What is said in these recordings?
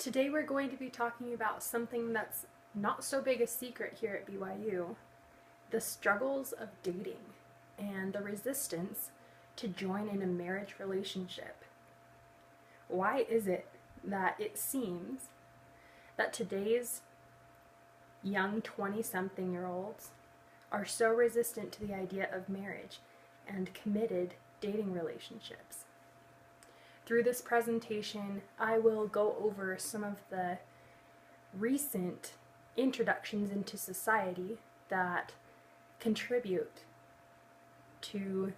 Today we're going to be talking about something that's not so big a secret here at BYU, the struggles of dating and the resistance to join in a marriage relationship. Why is it that it seems that today's young 20-something-year-olds are so resistant to the idea of marriage and committed dating relationships? Through this presentation, I will go over some of the recent introductions into society that contribute to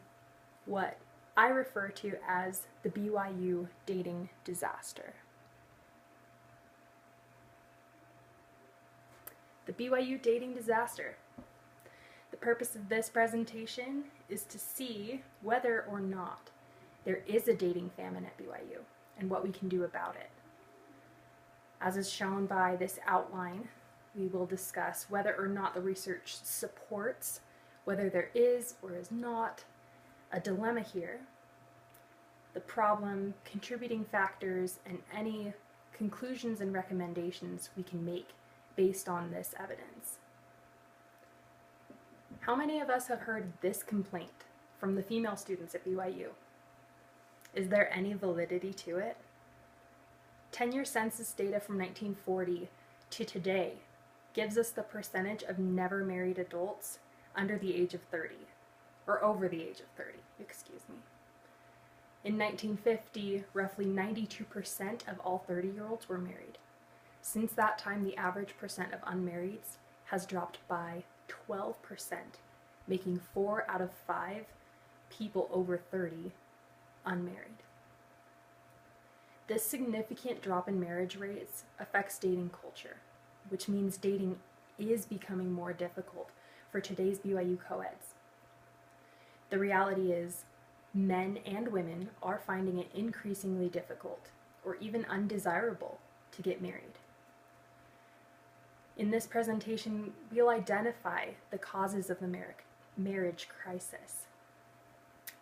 what I refer to as the BYU dating disaster. The BYU dating disaster. The purpose of this presentation is to see whether or not there is a dating famine at BYU and what we can do about it. As is shown by this outline, we will discuss whether or not the research supports whether there is or is not a dilemma here, the problem, contributing factors, and any conclusions and recommendations we can make based on this evidence. How many of us have heard this complaint from the female students at BYU? Is there any validity to it? 10-year census data from 1940 to today gives us the percentage of never married adults under the age of 30, or over the age of 30, excuse me. In 1950, roughly 92% of all 30-year-olds were married. Since that time, the average percent of unmarrieds has dropped by 12%, making 4 out of 5 people over 30 unmarried. This significant drop in marriage rates affects dating culture, which means dating is becoming more difficult for today's BYU co-eds. The reality is, men and women are finding it increasingly difficult or even undesirable to get married. In this presentation, we'll identify the causes of the marriage crisis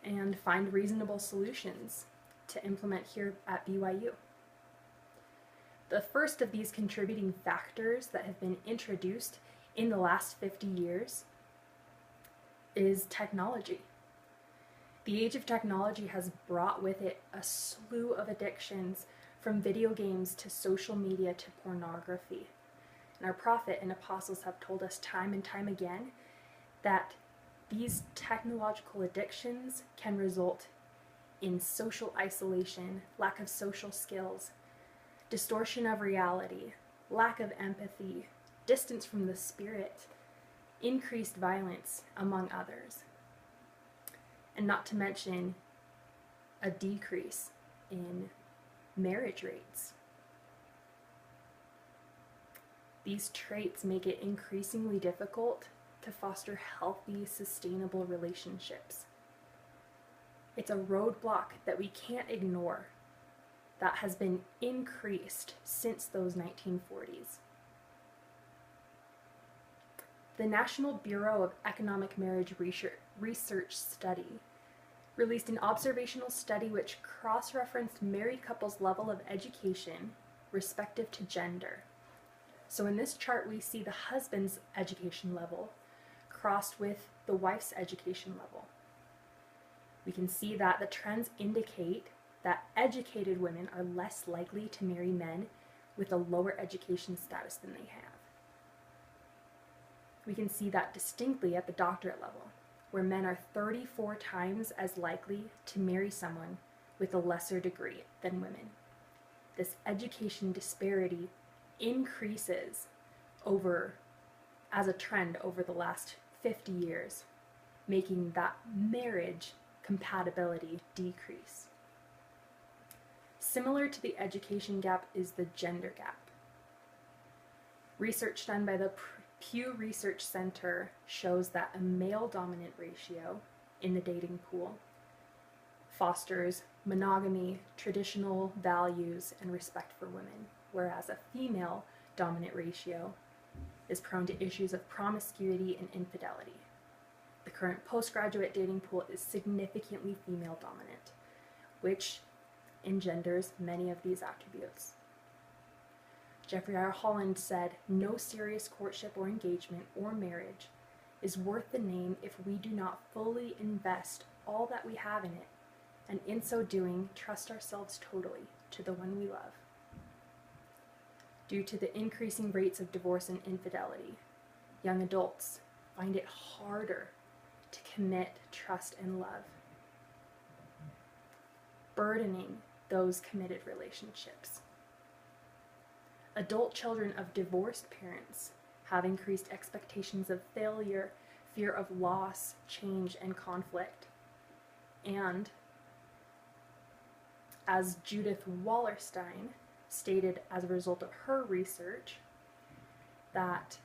and find reasonable solutions to implement here at BYU. The first of these contributing factors that have been introduced in the last 50 years is technology. The age of technology has brought with it a slew of addictions, from video games to social media to pornography. And our prophet and apostles have told us time and time again that these technological addictions can result in social isolation, lack of social skills, distortion of reality, lack of empathy, distance from the spirit, increased violence, among others. And not to mention a decrease in marriage rates. These traits make it increasingly difficult to foster healthy, sustainable relationships. It's a roadblock that we can't ignore that has been increased since those 1940s. The National Bureau of Economic Marriage Research Study released an observational study which cross-referenced married couples' level of education respective to gender. So in this chart we see the husband's education level crossed with the wife's education level. We can see that the trends indicate that educated women are less likely to marry men with a lower education status than they have. We can see that distinctly at the doctorate level, where men are 34 times as likely to marry someone with a lesser degree than women. This education disparity increases as a trend over the last 50 years, making that marriage compatibility decrease. Similar to the education gap is the gender gap. Research done by the Pew Research Center shows that a male-dominant ratio in the dating pool fosters monogamy, traditional values, and respect for women, whereas a female-dominant ratio is prone to issues of promiscuity and infidelity. The current postgraduate dating pool is significantly female-dominant, which engenders many of these attributes. Jeffrey R. Holland said, "No serious courtship or engagement or marriage is worth the name if we do not fully invest all that we have in it, and in so doing, trust ourselves totally to the one we love." Due to the increasing rates of divorce and infidelity, young adults find it harder to commit trust and love, burdening those committed relationships. Adult children of divorced parents have increased expectations of failure, fear of loss, change, and conflict. And as Judith Wallerstein stated as a result of her research, that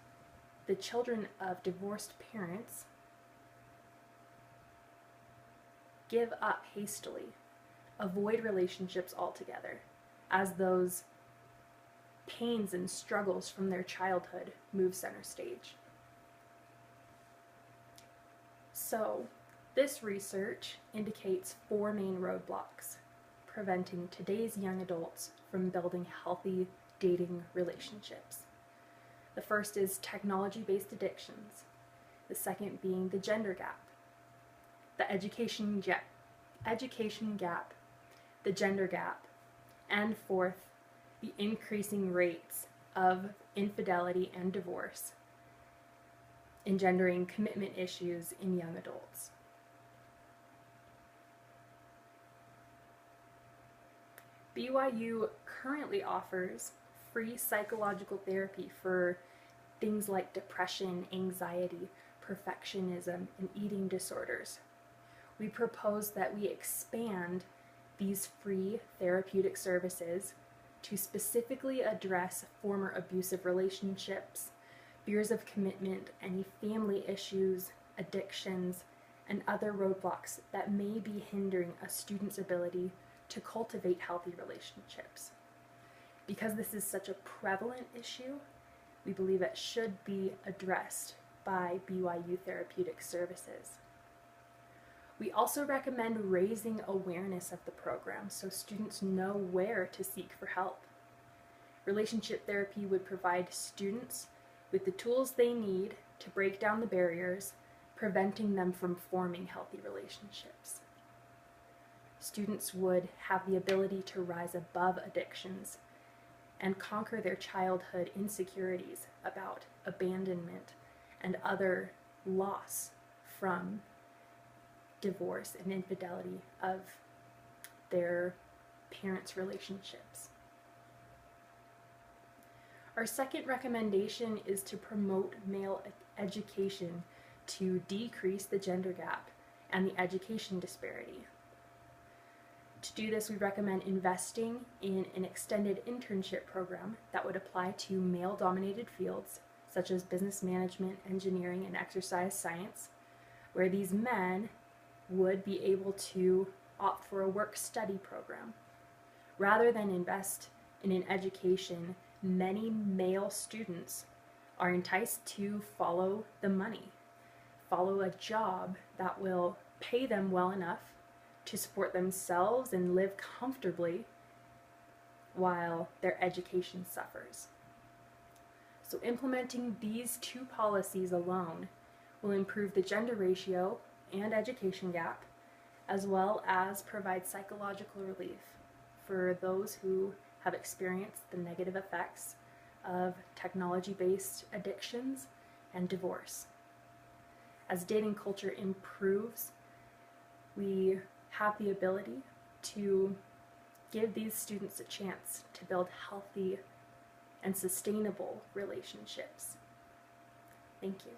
the children of divorced parents give up hastily, avoid relationships altogether, as those pains and struggles from their childhood move center stage. So, this research indicates 4 main roadblocks preventing today's young adults from building healthy dating relationships. The first is technology-based addictions, the second being the gender gap, the education gap, the gender gap, and fourth, the increasing rates of infidelity and divorce, engendering commitment issues in young adults. BYU currently offers free psychological therapy for things like depression, anxiety, perfectionism, and eating disorders. We propose that we expand these free therapeutic services to specifically address former abusive relationships, fears of commitment, any family issues, addictions, and other roadblocks that may be hindering a student's ability to cultivate healthy relationships. Because this is such a prevalent issue, we believe it should be addressed by BYU Therapeutic Services. We also recommend raising awareness of the program so students know where to seek for help. Relationship therapy would provide students with the tools they need to break down the barriers, preventing them from forming healthy relationships. Students would have the ability to rise above addictions and conquer their childhood insecurities about abandonment and other loss from divorce and infidelity of their parents' relationships. Our second recommendation is to promote male education to decrease the gender gap and the education disparity. To do this, we recommend investing in an extended internship program that would apply to male-dominated fields such as business management, engineering, and exercise science, where these men would be able to opt for a work-study program. Rather than invest in an education, many male students are enticed to follow the money, follow a job that will pay them well enough to support themselves and live comfortably while their education suffers. So implementing these 2 policies alone will improve the gender ratio and education gap, as well as provide psychological relief for those who have experienced the negative effects of technology-based addictions and divorce. As dating culture improves, we have the ability to give these students a chance to build healthy and sustainable relationships. Thank you.